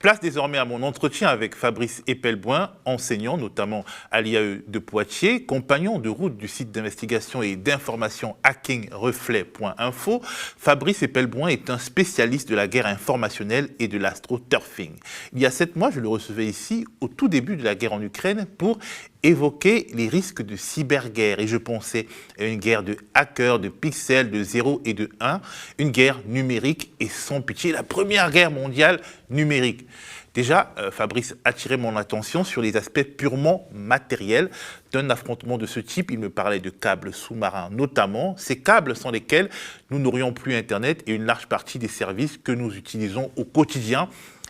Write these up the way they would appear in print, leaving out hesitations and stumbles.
Place désormais à mon entretien avec Fabrice Epelboin, enseignant notamment à l'IAE de Poitiers, compagnon de route du site d'investigation et d'information hackingreflet.info. Fabrice Epelboin est un spécialiste de la guerre informationnelle et de l'astroturfing. Il y a 7 mois, je le recevais ici au tout début de la guerre en Ukraine pour évoquer les risques de cyberguerre. Et je pensais à une guerre de hackers, de pixels, de 0 et de 1, une guerre numérique et sans pitié, la première guerre mondiale numérique. Déjà, Fabrice attirait mon attention sur les aspects purement matériels d'un affrontement de ce type. Il me parlait de câbles sous-marins notamment, ces câbles sans lesquels nous n'aurions plus Internet et une large partie des services que nous utilisons au quotidien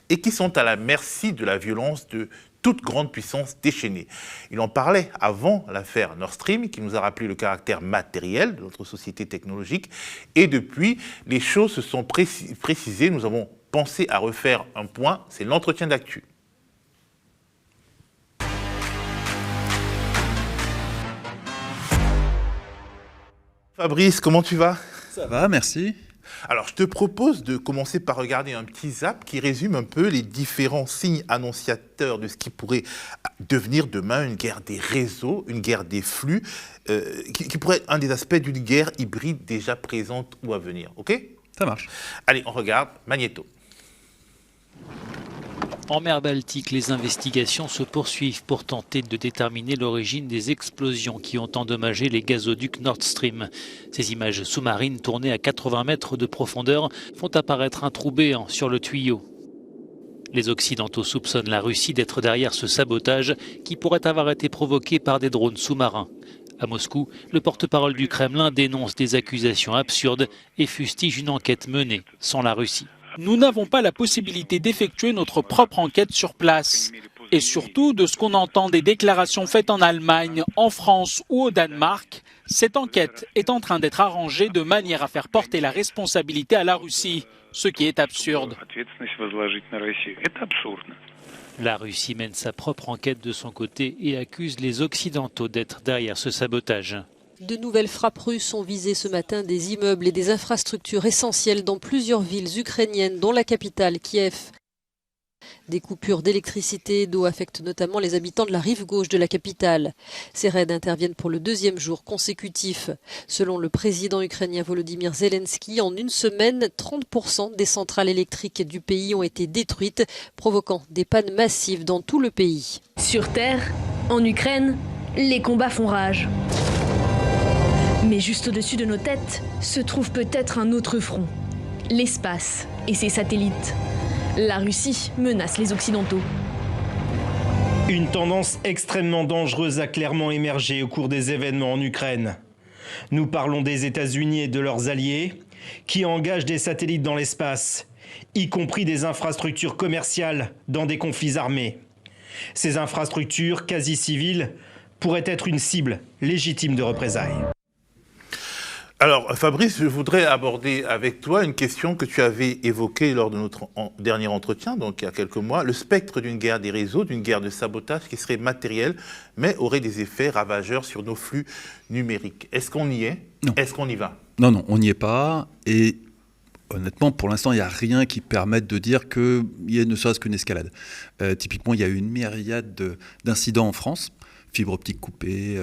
et qui sont à la merci de la violence de toute grande puissance déchaînée. Il en parlait avant l'affaire Nord Stream, qui nous a rappelé le caractère matériel de notre société technologique. Et depuis, les choses se sont précisées. Nous avons pensé à refaire un point. C'est l'entretien d'actu. Fabrice, comment tu vas? Ça va, merci. Alors, je te propose de commencer par regarder un petit zap qui résume un peu les différents signes annonciateurs de ce qui pourrait devenir demain une guerre des réseaux, une guerre des flux, qui pourrait être un des aspects d'une guerre hybride déjà présente ou à venir. OK? Ça marche. Allez, on regarde Magnéto. En mer Baltique, les investigations se poursuivent pour tenter de déterminer l'origine des explosions qui ont endommagé les gazoducs Nord Stream. Ces images sous-marines tournées à 80 mètres de profondeur font apparaître un trou béant sur le tuyau. Les Occidentaux soupçonnent la Russie d'être derrière ce sabotage qui pourrait avoir été provoqué par des drones sous-marins. À Moscou, le porte-parole du Kremlin dénonce des accusations absurdes et fustige une enquête menée sans la Russie. Nous n'avons pas la possibilité d'effectuer notre propre enquête sur place. Et surtout, de ce qu'on entend des déclarations faites en Allemagne, en France ou au Danemark, cette enquête est en train d'être arrangée de manière à faire porter la responsabilité à la Russie, ce qui est absurde. La Russie mène sa propre enquête de son côté et accuse les Occidentaux d'être derrière ce sabotage. De nouvelles frappes russes ont visé ce matin des immeubles et des infrastructures essentielles dans plusieurs villes ukrainiennes, dont la capitale, Kiev. Des coupures d'électricité et d'eau affectent notamment les habitants de la rive gauche de la capitale. Ces raids interviennent pour le 2e jour consécutif. Selon le président ukrainien Volodymyr Zelensky, en une semaine, 30% des centrales électriques du pays ont été détruites, provoquant des pannes massives dans tout le pays. Sur Terre, en Ukraine, les combats font rage. Mais juste au-dessus de nos têtes se trouve peut-être un autre front, l'espace et ses satellites. La Russie menace les Occidentaux. Une tendance extrêmement dangereuse a clairement émergé au cours des événements en Ukraine. Nous parlons des États-Unis et de leurs alliés qui engagent des satellites dans l'espace, y compris des infrastructures commerciales dans des conflits armés. Ces infrastructures quasi civiles pourraient être une cible légitime de représailles. Alors, Fabrice, je voudrais aborder avec toi une question que tu avais évoquée lors de notre dernier entretien, donc il y a quelques mois, le spectre d'une guerre des réseaux, d'une guerre de sabotage qui serait matérielle, mais aurait des effets ravageurs sur nos flux numériques. Est-ce qu'on y est? Non. Est-ce qu'on y va? Non, on n'y est pas. Et honnêtement, pour l'instant, il n'y a rien qui permette de dire qu'il y ait ne serait-ce qu'une escalade. Typiquement, il y a eu une myriade d'incidents en France. Fibre optique coupée,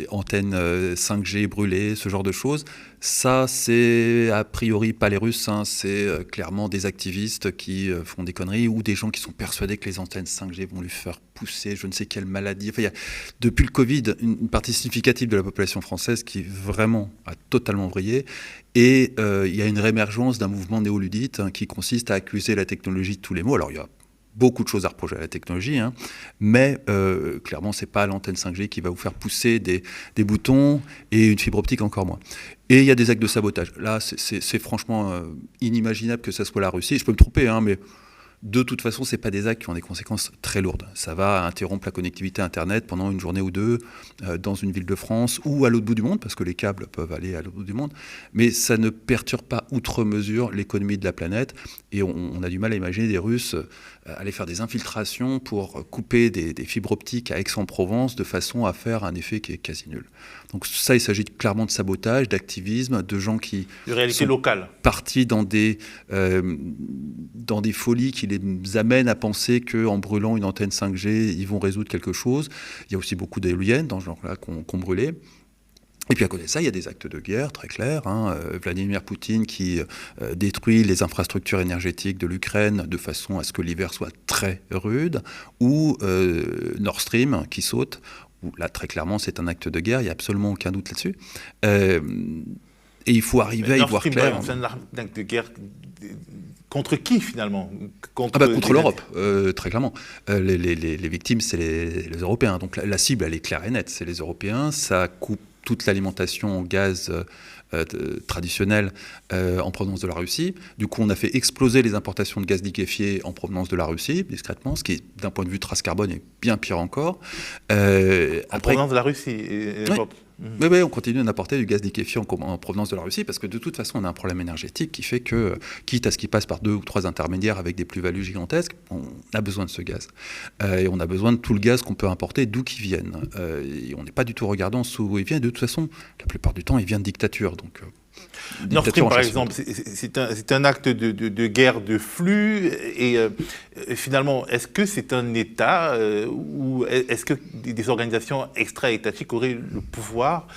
antenne 5G brûlée, ce genre de choses. Ça, c'est a priori pas les Russes, hein, c'est clairement des activistes qui font des conneries ou des gens qui sont persuadés que les antennes 5G vont lui faire pousser je ne sais quelle maladie. Enfin, il y a, depuis le Covid, une partie significative de la population française qui vraiment a totalement vrillé. Et il y a une réémergence d'un mouvement néoludite qui consiste à accuser la technologie de tous les maux. Alors, il y a beaucoup de choses à reprocher à la technologie, hein, mais clairement, ce n'est pas l'antenne 5G qui va vous faire pousser des boutons et une fibre optique encore moins. Et il y a des actes de sabotage. Là, c'est franchement inimaginable que ça soit la Russie. Je peux me tromper, hein, mais de toute façon, ce n'est pas des actes qui ont des conséquences très lourdes. Ça va interrompre la connectivité Internet pendant une journée ou deux dans une ville de France ou à l'autre bout du monde, parce que les câbles peuvent aller à l'autre bout du monde. Mais ça ne perturbe pas outre mesure l'économie de la planète. Et on a du mal à imaginer des Russes aller faire des infiltrations pour couper des fibres optiques à Aix-en-Provence de façon à faire un effet qui est quasi nul. Donc ça, il s'agit clairement de sabotage, d'activisme, de gens qui de réalité locale, partis dans des folies qui les amène à penser qu'en brûlant une antenne 5G, ils vont résoudre quelque chose. Il y a aussi beaucoup d'éoliennes dans ce genre-là qu'on brûlait. Et puis à côté de ça, il y a des actes de guerre très clairs. Vladimir Poutine qui détruit les infrastructures énergétiques de l'Ukraine de façon à ce que l'hiver soit très rude, ou Nord Stream qui saute, où là très clairement c'est un acte de guerre, il n'y a absolument aucun doute là-dessus. Et il faut arriver à y voir clair. C'est un acte de guerre contre qui finalement? Contre l'Europe, très clairement. Les victimes, c'est les Européens. Donc la cible, elle est claire et nette. C'est les Européens. Ça coupe toute l'alimentation en gaz traditionnelle en provenance de la Russie. Du coup, on a fait exploser les importations de gaz liquéfié en provenance de la Russie, discrètement, ce qui, d'un point de vue trace carbone, est bien pire encore. En provenance de la Russie et oui. Oui, on continue d'importer du gaz liquéfié en provenance de la Russie parce que de toute façon, on a un problème énergétique qui fait que, quitte à ce qui passe par 2 ou 3 intermédiaires avec des plus-values gigantesques, on a besoin de ce gaz. Et on a besoin de tout le gaz qu'on peut importer, d'où qu'il vienne. Et on n'est pas du tout regardant d'où il vient. De toute façon, la plupart du temps, il vient de dictatures. Donc, Nord Stream, par exemple, c'est un acte de guerre de flux. Et finalement, est-ce que c'est un État ou est-ce que des organisations extra-étatiques auraient le pouvoir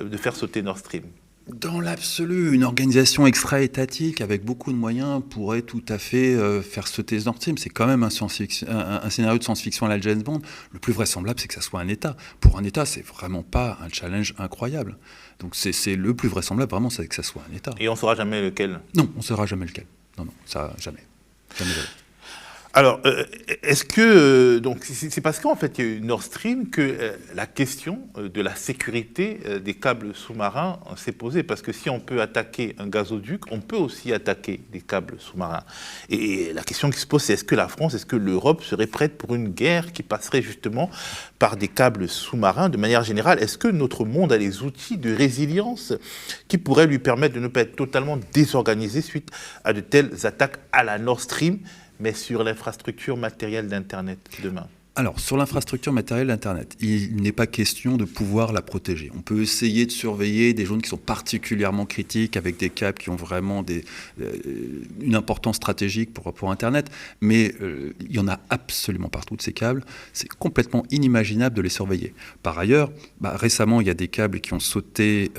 de faire sauter Nord Stream? Dans l'absolu, une organisation extra-étatique avec beaucoup de moyens pourrait tout à fait faire sauter Nord Stream. C'est quand même un scénario de science-fiction à la James Bond. Le plus vraisemblable, c'est que ça soit un État. Pour un État, c'est vraiment pas un challenge incroyable. Donc c'est le plus vraisemblable, vraiment, c'est que ça soit un État. Et on ne saura jamais lequel? Non, on ne saura jamais lequel. Non, ça, jamais. Jamais. Alors, est-ce que... donc, c'est parce qu'en fait, il y a eu Nord Stream que la question de la sécurité des câbles sous-marins s'est posée. Parce que si on peut attaquer un gazoduc, on peut aussi attaquer des câbles sous-marins. Et la question qui se pose, c'est est-ce que la France, est-ce que l'Europe serait prête pour une guerre qui passerait justement par des câbles sous-marins? De manière générale, est-ce que notre monde a les outils de résilience qui pourraient lui permettre de ne pas être totalement désorganisé suite à de telles attaques à la Nord Stream, mais sur l'infrastructure matérielle d'Internet demain? Alors, sur l'infrastructure matérielle d'Internet, il n'est pas question de pouvoir la protéger. On peut essayer de surveiller des zones qui sont particulièrement critiques, avec des câbles qui ont vraiment une importance stratégique pour Internet, mais il y en a absolument partout de ces câbles. C'est complètement inimaginable de les surveiller. Par ailleurs, récemment, il y a des câbles qui ont sauté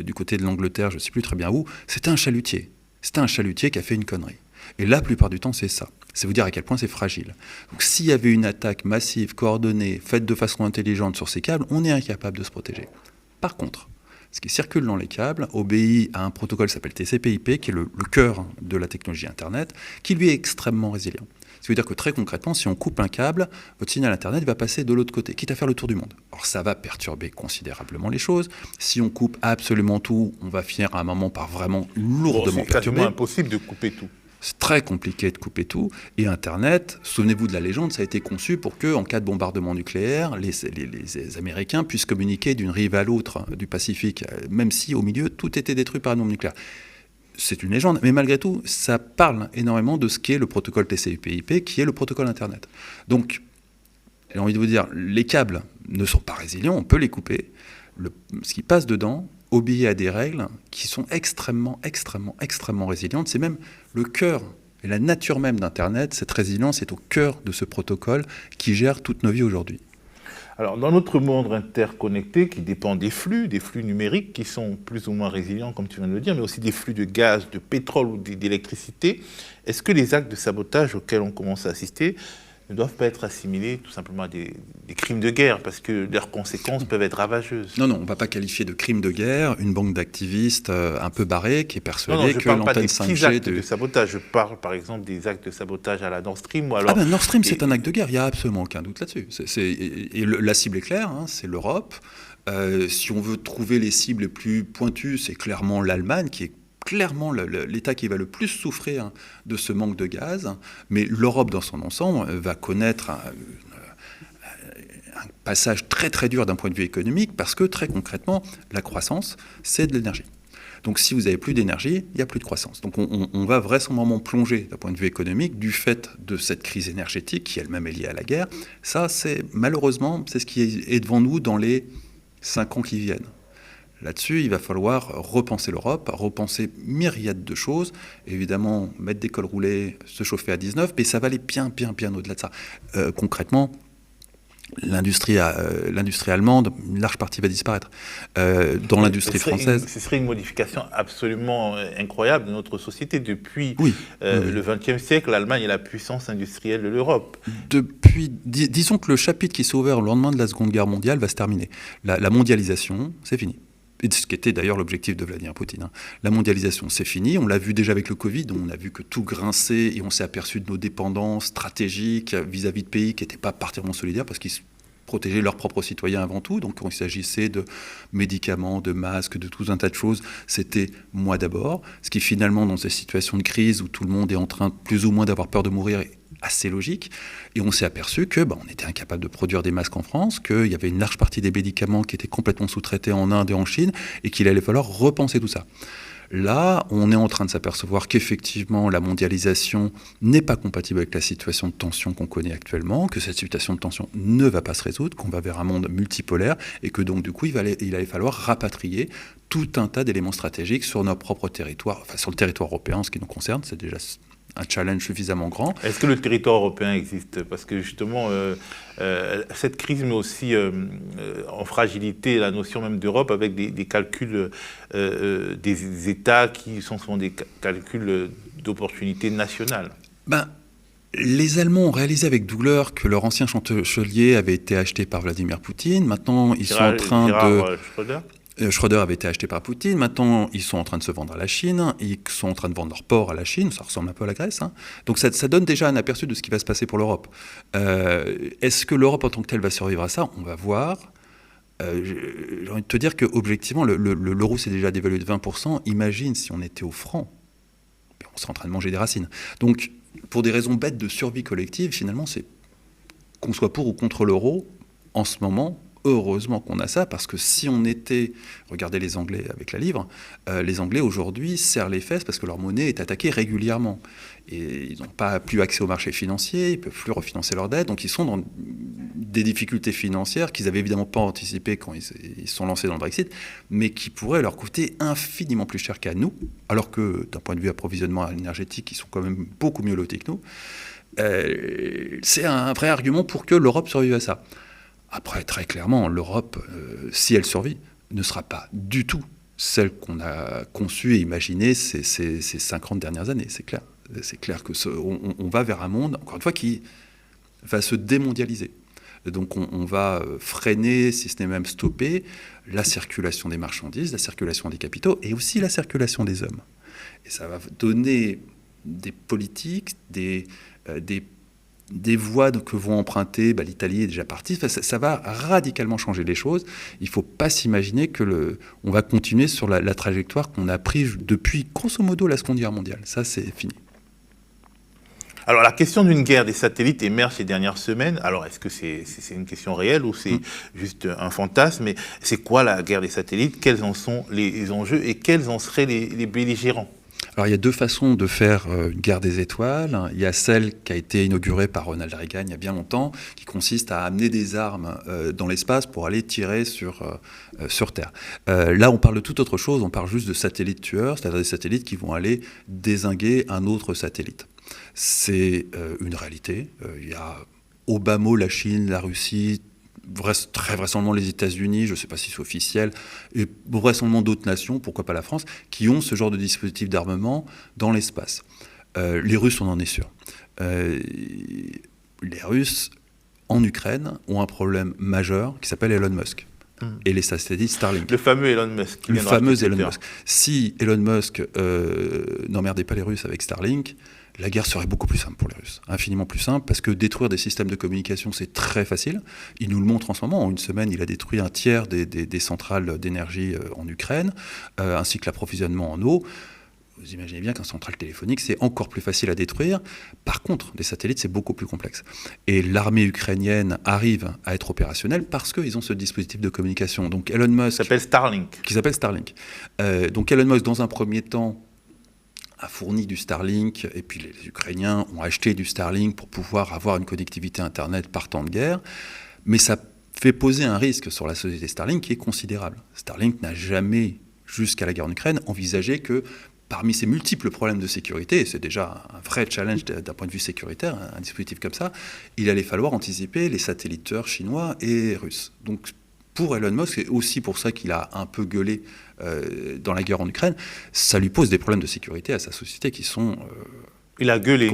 du côté de l'Angleterre, je ne sais plus très bien où. C'était un chalutier. C'était un chalutier qui a fait une connerie. Et la plupart du temps, c'est ça. C'est vous dire à quel point c'est fragile. Donc s'il y avait une attaque massive, coordonnée, faite de façon intelligente sur ces câbles, on est incapable de se protéger. Par contre, ce qui circule dans les câbles obéit à un protocole qui s'appelle TCP/IP, qui est le cœur de la technologie Internet, qui lui est extrêmement résilient. Ça veut dire que très concrètement, si on coupe un câble, votre signal Internet va passer de l'autre côté, quitte à faire le tour du monde. Alors ça va perturber considérablement les choses. Si on coupe absolument tout, on va finir à un moment par vraiment lourdement perturber. C'est quasiment impossible de couper tout. C'est très compliqué de couper tout. Et Internet, souvenez-vous de la légende, ça a été conçu pour que, en cas de bombardement nucléaire, les Américains puissent communiquer d'une rive à l'autre du Pacifique, même si au milieu, tout était détruit par une bombe nucléaire. C'est une légende, mais malgré tout, ça parle énormément de ce qu'est le protocole TCP/IP, qui est le protocole Internet. Donc, j'ai envie de vous dire, les câbles ne sont pas résilients, on peut les couper. Ce qui passe dedans obéit à des règles qui sont extrêmement résilientes. C'est même le cœur et la nature même d'Internet. Cette résilience est au cœur de ce protocole qui gère toutes nos vies aujourd'hui. Alors, dans notre monde interconnecté qui dépend des flux numériques qui sont plus ou moins résilients, comme tu viens de le dire, mais aussi des flux de gaz, de pétrole ou d'électricité, est-ce que les actes de sabotage auxquels on commence à assister ne doivent pas être assimilés tout simplement à des crimes de guerre, parce que leurs conséquences peuvent être ravageuses? Non, on ne va pas qualifier de crime de guerre une bande d'activistes un peu barrés qui est persuadée que l'antenne 5G... Je ne parle pas des petits actes de sabotage, je parle par exemple des actes de sabotage à la Nord Stream. Ou alors... Nord Stream, c'est un acte de guerre, il n'y a absolument aucun doute là-dessus. La cible est claire, c'est l'Europe. Si on veut trouver les cibles les plus pointues, c'est clairement l'Allemagne, qui est clairement l'État qui va le plus souffrir de ce manque de gaz, mais l'Europe dans son ensemble va connaître un passage très très dur d'un point de vue économique, parce que très concrètement, la croissance, c'est de l'énergie. Donc si vous n'avez plus d'énergie, il n'y a plus de croissance. Donc on va vraisemblablement plonger d'un point de vue économique du fait de cette crise énergétique qui elle-même est liée à la guerre. Ça, malheureusement, c'est ce qui est devant nous dans les 5 ans qui viennent. Là-dessus, il va falloir repenser l'Europe, repenser myriade de choses. Évidemment, mettre des cols roulés, se chauffer à 19, mais ça va aller bien au-delà de ça. Concrètement, l'industrie allemande, une large partie va disparaître. Dans l'industrie française... Ce serait une modification absolument incroyable de notre société. Depuis le XXe siècle, l'Allemagne est la puissance industrielle de l'Europe. Disons que le chapitre qui s'est ouvert au lendemain de la Seconde Guerre mondiale va se terminer. La mondialisation, c'est fini. Et ce qui était d'ailleurs l'objectif de Vladimir Poutine. La mondialisation, c'est fini. On l'a vu déjà avec le Covid. On a vu que tout grinçait et on s'est aperçu de nos dépendances stratégiques vis-à-vis de pays qui n'étaient pas particulièrement solidaires parce qu'ils protégeaient leurs propres citoyens avant tout. Donc quand il s'agissait de médicaments, de masques, de tout un tas de choses, c'était moi d'abord. Ce qui finalement, dans ces situations de crise où tout le monde est en train plus ou moins d'avoir peur de mourir, assez logique, et on s'est aperçu que on était incapable de produire des masques en France, qu'il y avait une large partie des médicaments qui étaient complètement sous-traités en Inde et en Chine, et qu'il allait falloir repenser tout ça. Là, on est en train de s'apercevoir qu'effectivement, la mondialisation n'est pas compatible avec la situation de tension qu'on connaît actuellement, que cette situation de tension ne va pas se résoudre, qu'on va vers un monde multipolaire, et que donc, du coup, il allait falloir rapatrier tout un tas d'éléments stratégiques sur notre propre territoire, enfin sur le territoire européen, en ce qui nous concerne, c'est déjà un challenge suffisamment grand. Est-ce que le territoire européen existe? Parce que justement, cette crise met aussi en fragilité la notion même d'Europe avec des calculs des États qui sont souvent des calculs d'opportunités nationales. Les Allemands ont réalisé avec douleur que leur ancien chancelier avait été acheté par Vladimir Poutine. Maintenant, ils sont en train de... Schröder avait été acheté par Poutine. Maintenant, ils sont en train de se vendre à la Chine. Ils sont en train de vendre leur port à la Chine. Ça ressemble un peu à la Grèce. Donc ça donne déjà un aperçu de ce qui va se passer pour l'Europe. Est-ce que l'Europe en tant que telle va survivre à ça? On va voir. J'ai envie de te dire qu'objectivement, l'euro s'est déjà dévalué de 20%. Imagine si on était au franc. On serait en train de manger des racines. Donc, pour des raisons bêtes de survie collective, finalement, c'est qu'on soit pour ou contre l'euro, en ce moment... Heureusement qu'on a ça, parce que si on était... Regardez les Anglais avec la livre. Les Anglais, aujourd'hui, serrent les fesses parce que leur monnaie est attaquée régulièrement. Et ils n'ont pas plus accès au marché financier, ils ne peuvent plus refinancer leurs dettes. Donc, ils sont dans des difficultés financières qu'ils n'avaient évidemment pas anticipées quand ils se sont lancés dans le Brexit, mais qui pourraient leur coûter infiniment plus cher qu'à nous, alors que, d'un point de vue approvisionnement énergétique, ils sont quand même beaucoup mieux lotis que nous. C'est un vrai argument pour que l'Europe survive à ça. Après, très clairement, l'Europe, si elle survit, ne sera pas du tout celle qu'on a conçue et imaginée ces 50 dernières années, c'est clair. C'est clair qu'on va vers un monde, encore une fois, qui va se démondialiser. Donc on va freiner, si ce n'est même stopper, la circulation des marchandises, la circulation des capitaux et aussi la circulation des hommes. Et ça va donner des politiques, des voies que vont emprunter, l'Italie est déjà partie, ça va radicalement changer les choses. Il ne faut pas s'imaginer on va continuer sur la trajectoire qu'on a prise depuis, grosso modo, la Seconde Guerre mondiale. Ça, c'est fini. Alors, la question d'une guerre des satellites émerge ces dernières semaines. Alors, est-ce que c'est une question réelle ou c'est juste un fantasme? Mais c'est quoi la guerre des satellites? Quels en sont les enjeux et quels en seraient les belligérants? Alors, il y a deux façons de faire une guerre des étoiles. Il y a celle qui a été inaugurée par Ronald Reagan il y a bien longtemps, qui consiste à amener des armes dans l'espace pour aller tirer sur Terre. Là, on parle de toute autre chose. On parle juste de satellites tueurs, c'est-à-dire des satellites qui vont aller dézinguer un autre satellite. C'est une réalité. Il y a au bas mot la Chine, la Russie, très vraisemblablement les États-Unis, je ne sais pas si c'est officiel, et vraisemblablement d'autres nations, pourquoi pas la France, qui ont ce genre de dispositif d'armement dans l'espace. Les Russes, on en est sûr. Les Russes, en Ukraine, ont un problème majeur qui s'appelle Elon Musk. Et les satellites Starlink. Le fameux Elon Musk. Le fameux Elon Musk. Si Elon Musk n'emmerdait pas les Russes avec Starlink, la guerre serait beaucoup plus simple pour les Russes, infiniment plus simple, parce que détruire des systèmes de communication, c'est très facile. Il nous le montre en ce moment. En une semaine, il a détruit un tiers des centrales d'énergie en Ukraine, ainsi que l'approvisionnement en eau. Vous imaginez bien qu'un central téléphonique, c'est encore plus facile à détruire. Par contre, les satellites, c'est beaucoup plus complexe. Et l'armée ukrainienne arrive à être opérationnelle parce qu'ils ont ce dispositif de communication. Donc Elon Musk... Qui s'appelle Starlink. Donc Elon Musk, dans un premier temps, a fourni du Starlink, et puis les Ukrainiens ont acheté du Starlink pour pouvoir avoir une connectivité Internet par temps de guerre. Mais ça fait poser un risque sur la société Starlink qui est considérable. Starlink n'a jamais, jusqu'à la guerre en Ukraine, envisagé que parmi ces multiples problèmes de sécurité, et c'est déjà un vrai challenge d'un point de vue sécuritaire, un dispositif comme ça, il allait falloir anticiper les satelliteurs chinois et russes. Donc pour Elon Musk, et aussi pour ça qu'il a un peu gueulé dans la guerre en Ukraine, ça lui pose des problèmes de sécurité à sa société qui sont... Il a gueulé.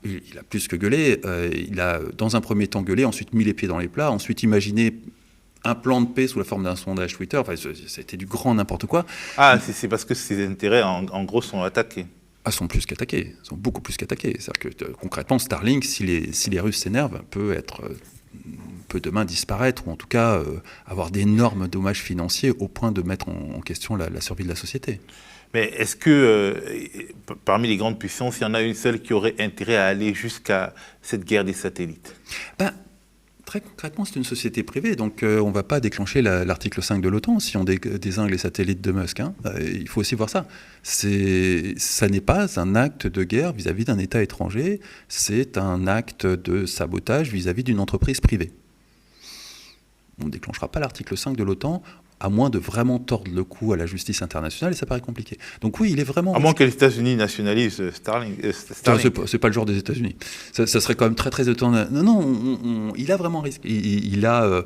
Il a plus que gueulé. Il a, dans un premier temps, gueulé, ensuite mis les pieds dans les plats, ensuite imaginé un plan de paix sous la forme d'un sondage Twitter. Enfin, c'était du grand n'importe quoi. Ah, c'est parce que ses intérêts, en gros, sont attaqués. Ah, sont plus qu'attaqués. Sont beaucoup plus qu'attaqués. C'est-à-dire que, concrètement, Starlink, si les Russes s'énervent, peut demain disparaître, ou en tout cas avoir d'énormes dommages financiers au point de mettre en question la survie de la société. Mais est-ce que, parmi les grandes puissances, il y en a une seule qui aurait intérêt à aller jusqu'à cette guerre des satellites ? Très concrètement, c'est une société privée, donc on ne va pas déclencher l'article 5 de l'OTAN si on dézingue les satellites de Musk. Il faut aussi voir ça. Ça n'est pas un acte de guerre vis-à-vis d'un État étranger, c'est un acte de sabotage vis-à-vis d'une entreprise privée. On ne déclenchera pas l'article 5 de l'OTAN, à moins de vraiment tordre le cou à la justice internationale, et ça paraît compliqué. Donc oui, il est vraiment... À moins que les États-Unis nationalisent Starlink. C'est pas le genre des États-Unis. Ça serait quand même très très étonnant. Non, il a vraiment risque. Il a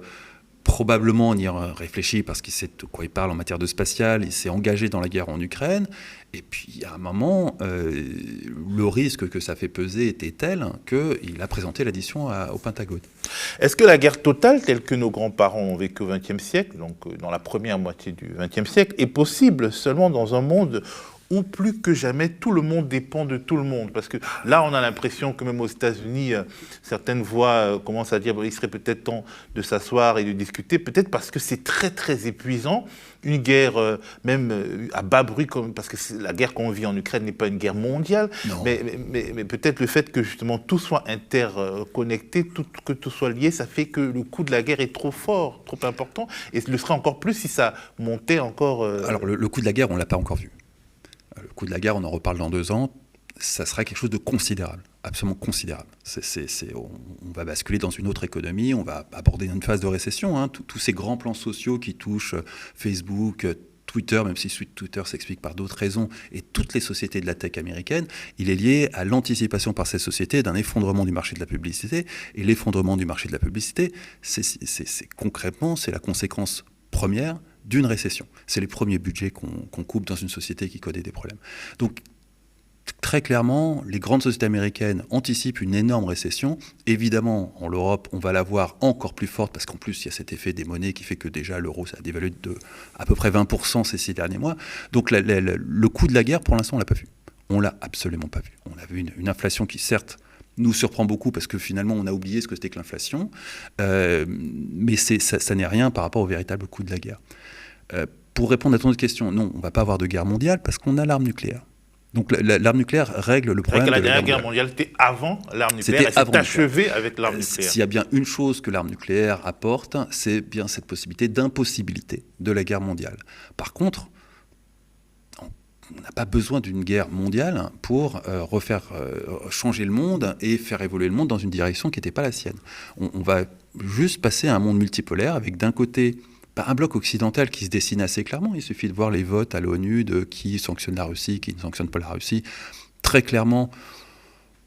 probablement, on y réfléchit parce qu'il sait de quoi il parle en matière de spatial, il s'est engagé dans la guerre en Ukraine, et puis à un moment, le risque que ça fait peser était tel qu'il a présenté l'addition au Pentagone. Est-ce que la guerre totale, telle que nos grands-parents ont vécu au XXe siècle, donc dans la première moitié du XXe siècle, est possible seulement dans un monde où plus que jamais tout le monde dépend de tout le monde? Parce que là, on a l'impression que même aux États-Unis, certaines voix commencent à dire qu'il serait peut-être temps de s'asseoir et de discuter, peut-être parce que c'est très très épuisant. Une guerre même à bas bruit, parce que la guerre qu'on vit en Ukraine n'est pas une guerre mondiale, mais peut-être le fait que justement tout soit interconnecté, que tout soit lié, ça fait que le coût de la guerre est trop fort, trop important, et le serait encore plus si ça montait encore... Alors le coût de la guerre, on ne l'a pas encore vu. Le coût de la guerre, on en reparle dans 2 ans, ça sera quelque chose de considérable, absolument considérable. On va basculer dans une autre économie, on va aborder une phase de récession. Tous ces grands plans sociaux qui touchent Facebook, Twitter, même si Twitter s'explique par d'autres raisons, et toutes les sociétés de la tech américaine, il est lié à l'anticipation par ces sociétés d'un effondrement du marché de la publicité. Et l'effondrement du marché de la publicité, concrètement, c'est la conséquence première d'une récession. C'est les premiers budgets qu'on coupe dans une société qui connaît des problèmes. Donc, très clairement, les grandes sociétés américaines anticipent une énorme récession. Évidemment, en Europe, on va la voir encore plus forte parce qu'en plus, il y a cet effet des monnaies qui fait que déjà l'euro, ça a dévalué de à peu près 20% ces 6 derniers mois. Donc, le coût de la guerre, pour l'instant, on ne l'a pas vu. On ne l'a absolument pas vu. On a vu une inflation qui, certes, nous surprend beaucoup parce que finalement, on a oublié ce que c'était que l'inflation. Mais ça n'est rien par rapport au véritable coût de la guerre. Pour répondre à ton autre question, non, on ne va pas avoir de guerre mondiale parce qu'on a l'arme nucléaire. Donc l'arme nucléaire règle le problème. La dernière guerre mondiale, c'était avant l'arme nucléaire, elle s'est achevée avec l'arme nucléaire. S'il y a bien une chose que l'arme nucléaire apporte, c'est bien cette possibilité d'impossibilité de la guerre mondiale. Par contre, on n'a pas besoin d'une guerre mondiale pour changer le monde et faire évoluer le monde dans une direction qui n'était pas la sienne. On va juste passer à un monde multipolaire avec d'un côté un bloc occidental qui se dessine assez clairement. Il suffit de voir les votes à l'ONU de qui sanctionne la Russie, qui ne sanctionne pas la Russie. Très clairement,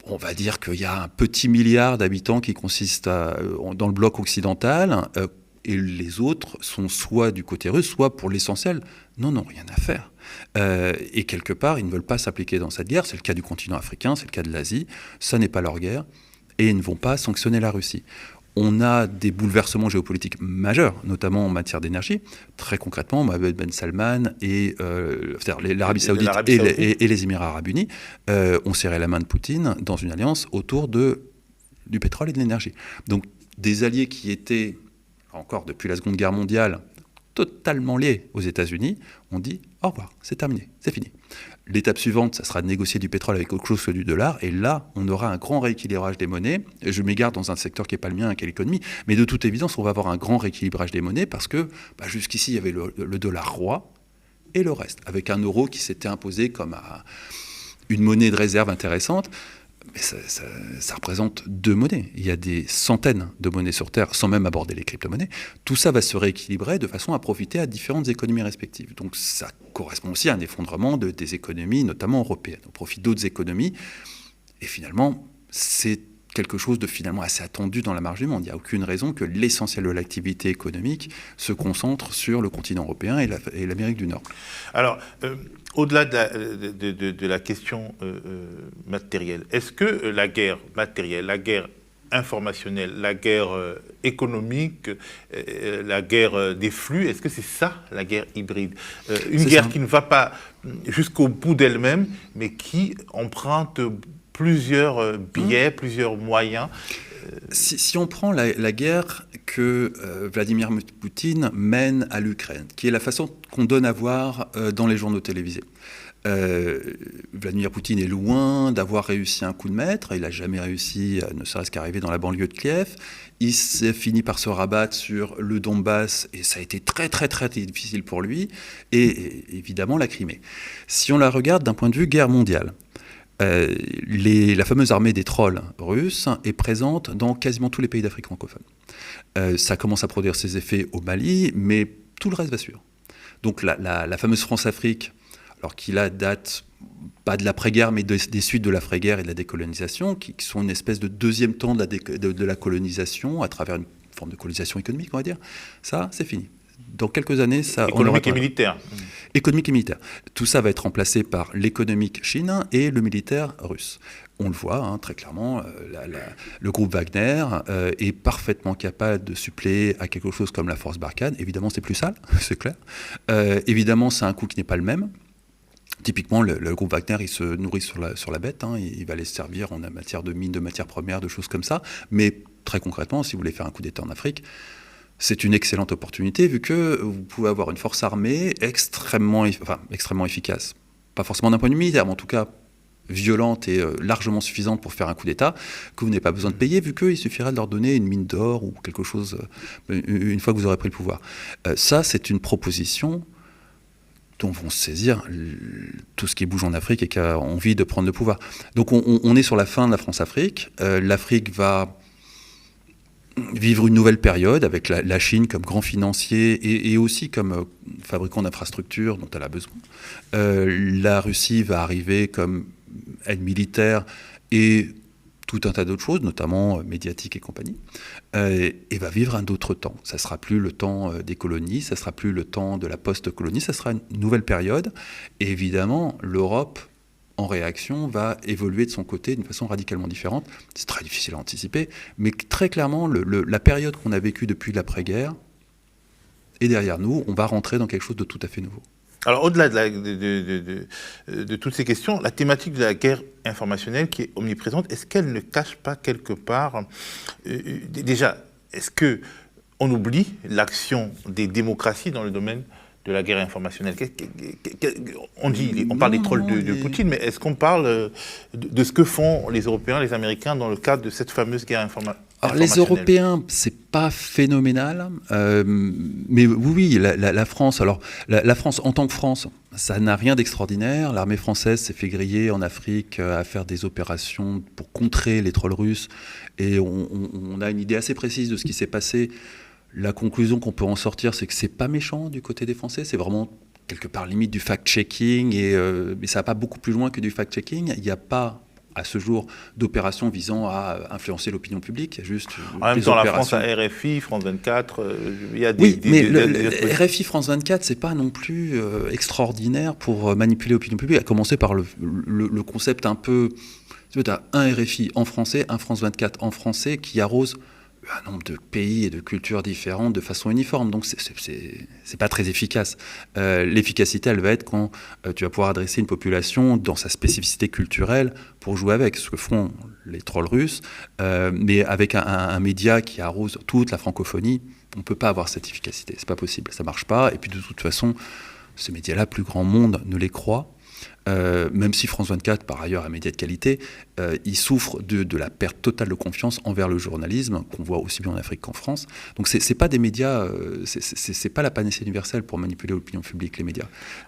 on va dire qu'il y a un petit milliard d'habitants qui consiste dans le bloc occidental et les autres sont soit du côté russe, soit pour l'essentiel, non, rien à faire. Et quelque part, ils ne veulent pas s'impliquer dans cette guerre. C'est le cas du continent africain, c'est le cas de l'Asie. Ça n'est pas leur guerre et ils ne vont pas sanctionner la Russie. On a des bouleversements géopolitiques majeurs, notamment en matière d'énergie. Très concrètement, Mohammed Ben Salman et l'Arabie Saoudite et les Émirats Arabes Unis ont serré la main de Poutine dans une alliance autour du pétrole et de l'énergie. Donc des alliés qui étaient, encore depuis la Seconde Guerre mondiale, totalement liés aux États-Unis, ont dit au revoir, c'est terminé, c'est fini. L'étape suivante, ça sera de négocier du pétrole avec autre chose que du dollar, et là, on aura un grand rééquilibrage des monnaies. Je m'égare dans un secteur qui n'est pas le mien, qui est l'économie, mais de toute évidence, on va avoir un grand rééquilibrage des monnaies parce que jusqu'ici, il y avait le dollar roi et le reste, avec un euro qui s'était imposé comme une monnaie de réserve intéressante. Mais ça représente 2 monnaies. Il y a des centaines de monnaies sur Terre, sans même aborder les crypto-monnaies. Tout ça va se rééquilibrer de façon à profiter à différentes économies respectives. Donc ça correspond aussi à un effondrement des économies, notamment européennes, au profit d'autres économies. Et finalement, c'est quelque chose de finalement assez attendu dans la marge du monde. Il n'y a aucune raison que l'essentiel de l'activité économique se concentre sur le continent européen et l'Amérique du Nord. Alors, au-delà de la question matérielle, est-ce que la guerre matérielle, la guerre informationnelle, la guerre économique, la guerre des flux, est-ce que c'est ça la guerre hybride? Une guerre qui ne va pas jusqu'au bout d'elle-même, mais qui emprunte plusieurs biais, plusieurs moyens. Si on prend la guerre que Vladimir Poutine mène à l'Ukraine, qui est la façon qu'on donne à voir dans les journaux télévisés. Vladimir Poutine est loin d'avoir réussi un coup de maître, il n'a jamais réussi, ne serait-ce qu'arriver dans la banlieue de Kiev. Il s'est fini par se rabattre sur le Donbass et ça a été très très très difficile pour lui, et évidemment la Crimée. Si on la regarde d'un point de vue guerre mondiale, la fameuse armée des trolls russes est présente dans quasiment tous les pays d'Afrique francophone. Ça commence à produire ses effets au Mali, mais tout le reste va suivre. Donc la fameuse France-Afrique, alors qui là date pas de l'après-guerre, mais des suites de l'après-guerre et de la décolonisation, qui sont une espèce de deuxième temps de la colonisation, à travers une forme de colonisation économique, on va dire, ça, c'est fini. Dans quelques années, ça... Économique et militaire. Économique et militaire. Tout ça va être remplacé par l'économique chinois et le militaire russe. On le voit très clairement, le groupe Wagner est parfaitement capable de suppléer à quelque chose comme la force Barkhane. Évidemment, c'est plus sale, c'est clair. Évidemment, c'est un coût qui n'est pas le même. Typiquement, le groupe Wagner, il se nourrit sur la bête. Il va les servir en matière de mines, de matières premières, de choses comme ça. Mais très concrètement, si vous voulez faire un coup d'État en Afrique, c'est une excellente opportunité vu que vous pouvez avoir une force armée extrêmement efficace. Pas forcément d'un point de vue militaire, mais en tout cas violente et largement suffisante pour faire un coup d'État, que vous n'avez pas besoin de payer vu qu'il suffirait de leur donner une mine d'or ou quelque chose une fois que vous aurez pris le pouvoir. Ça, c'est une proposition dont vont se saisir tout ce qui bouge en Afrique et qui a envie de prendre le pouvoir. Donc on est sur la fin de la France-Afrique. L'Afrique va vivre une nouvelle période avec la Chine comme grand financier et aussi comme fabricant d'infrastructures dont elle a besoin. La Russie va arriver comme aide militaire et tout un tas d'autres choses, notamment médiatiques et compagnie, et va vivre un autre temps. Ça ne sera plus le temps des colonies, ça ne sera plus le temps de la post-colonie, ça sera une nouvelle période. Et évidemment, l'Europe, en réaction, va évoluer de son côté d'une façon radicalement différente. C'est très difficile à anticiper, mais très clairement, la période qu'on a vécue depuis l'après-guerre est derrière nous. On va rentrer dans quelque chose de tout à fait nouveau. Alors, au-delà de toutes ces questions, la thématique de la guerre informationnelle qui est omniprésente, est-ce qu'elle ne cache pas quelque part... déjà, est-ce qu'on oublie l'action des démocraties dans le domaine de la guerre informationnelle? On parle des trolls de Poutine, mais est-ce qu'on parle de ce que font les Européens, les Américains dans le cadre de cette fameuse guerre informationnelle? Alors les Européens, c'est pas phénoménal, mais oui, la France. Alors la France en tant que France, ça n'a rien d'extraordinaire. L'armée française s'est fait griller en Afrique à faire des opérations pour contrer les trolls russes, et on a une idée assez précise de ce qui s'est passé. La conclusion qu'on peut en sortir, c'est que c'est pas méchant du côté des Français, c'est vraiment quelque part limite du fact-checking, mais ça va pas beaucoup plus loin que du fact-checking. Il n'y a pas, à ce jour, d'opérations visant à influencer l'opinion publique. Il y a juste en même temps, la France a RFI, France 24, il y a des... Oui, mais RFI, France 24, c'est pas non plus extraordinaire pour manipuler l'opinion publique, à commencer par le concept un peu... Tu as un RFI en français, un France 24 en français qui arrose un nombre de pays et de cultures différentes de façon uniforme. Donc, c'est pas très efficace. L'efficacité, elle va être quand tu vas pouvoir adresser une population dans sa spécificité culturelle pour jouer avec ce que font les trolls russes. Mais avec un média qui arrose toute la francophonie, on ne peut pas avoir cette efficacité. C'est pas possible. Ça marche pas. Et puis, de toute façon, ces médias-là, plus grand monde ne les croit. même si France 24, par ailleurs, est un média de qualité, il souffre de la perte totale de confiance envers le journalisme, qu'on voit aussi bien en Afrique qu'en France. Donc c'est pas des médias, c'est pas la panacée universelle pour manipuler l'opinion publique, les médias.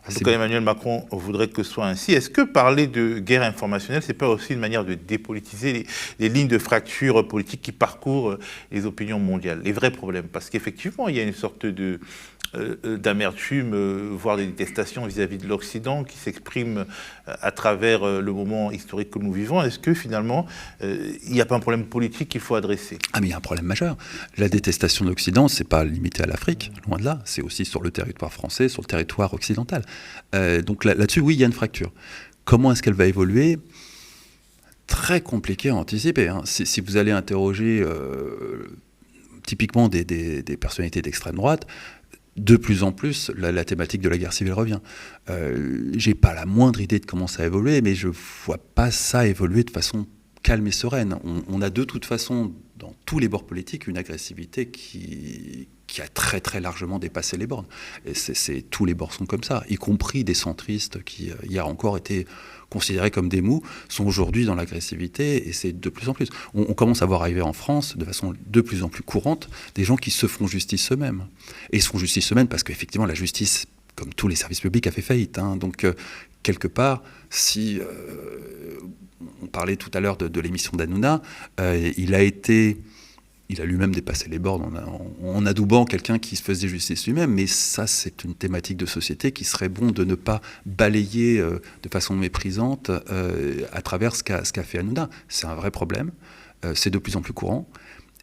En tout cas, Emmanuel Macron voudrait que ce soit ainsi. Est-ce que parler de guerre informationnelle, c'est pas aussi une manière de dépolitiser les lignes de fracture politique qui parcourent les opinions mondiales, les vrais problèmes? Parce qu'effectivement, il y a une sorte d'amertume, voire des détestations vis-à-vis de l'Occident qui s'exprime à travers le moment historique que nous vivons. Est-ce que finalement, il n'y a pas un problème politique qu'il faut adresser? Ah mais il y a un problème majeur. La détestation de l'Occident, c'est pas limité à l'Afrique, loin de là. C'est aussi sur le territoire français, sur le territoire occidental. Donc là-dessus, oui, il y a une fracture. Comment est-ce qu'elle va évoluer? Très compliqué à anticiper. Hein. Si vous allez interroger typiquement des personnalités d'extrême droite, de plus en plus, la thématique de la guerre civile revient. J'ai pas la moindre idée de comment ça a évolué, mais je vois pas ça évoluer de façon calme et sereine. On a de toute façon, dans tous les bords politiques, une agressivité qui a très très largement dépassé les bornes. Et tous les bords sont comme ça, y compris des centristes qui, hier encore, étaient considérés comme des mous, sont aujourd'hui dans l'agressivité, et c'est de plus en plus. On commence à voir arriver en France, de façon de plus en plus courante, des gens qui se font justice eux-mêmes. Et ils se font justice eux-mêmes parce qu'effectivement, la justice, comme tous les services publics, a fait faillite. Hein. Donc, quelque part, si... on parlait tout à l'heure de l'émission d'Hanouna, il a lui-même dépassé les bornes en adoubant quelqu'un qui se faisait justice lui-même, mais ça, c'est une thématique de société qui serait bon de ne pas balayer de façon méprisante à travers ce qu'a fait Hanouna. C'est un vrai problème, c'est de plus en plus courant,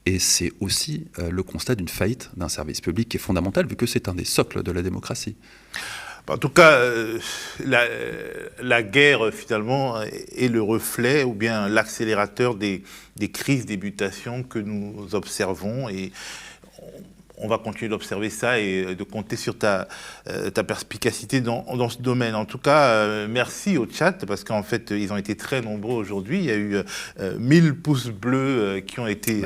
et c'est aussi le constat d'une faillite d'un service public qui est fondamental, vu que c'est un des socles de la démocratie. En tout cas, la guerre, finalement, est le reflet ou bien l'accélérateur des crises, des mutations que nous observons. Et on va continuer d'observer ça et de compter sur ta perspicacité dans ce domaine. En tout cas, merci au chat, parce qu'en fait, ils ont été très nombreux aujourd'hui. Il y a eu 1000 pouces bleus qui ont été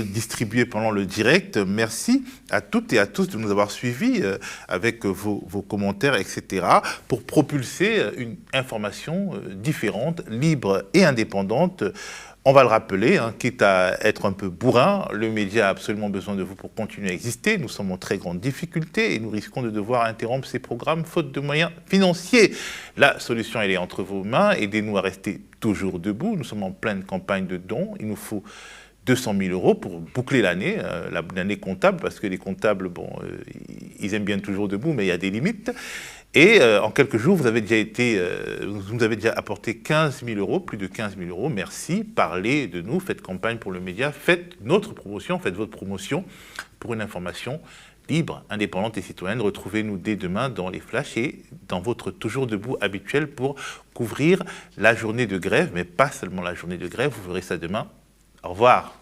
distribués pendant le direct. Merci à toutes et à tous de nous avoir suivis avec vos commentaires, etc., pour propulser une information différente, libre et indépendante. On va le rappeler, quitte à être un peu bourrin, le média a absolument besoin de vous pour continuer à exister. Nous sommes en très grande difficulté et nous risquons de devoir interrompre ces programmes faute de moyens financiers. La solution, elle est entre vos mains. Aidez-nous à rester toujours debout. Nous sommes en pleine campagne de dons. Il nous faut 200 000 € pour boucler l'année comptable, parce que les comptables, ils aiment bien toujours debout, mais il y a des limites. Et en quelques jours, vous nous avez déjà apporté 15 000 €, plus de 15 000 €. Merci, parlez de nous, faites campagne pour le média, faites notre promotion, faites votre promotion pour une information libre, indépendante et citoyenne. Retrouvez-nous dès demain dans les flashs et dans votre Toujours Debout habituel pour couvrir la journée de grève, mais pas seulement la journée de grève, vous verrez ça demain. Au revoir.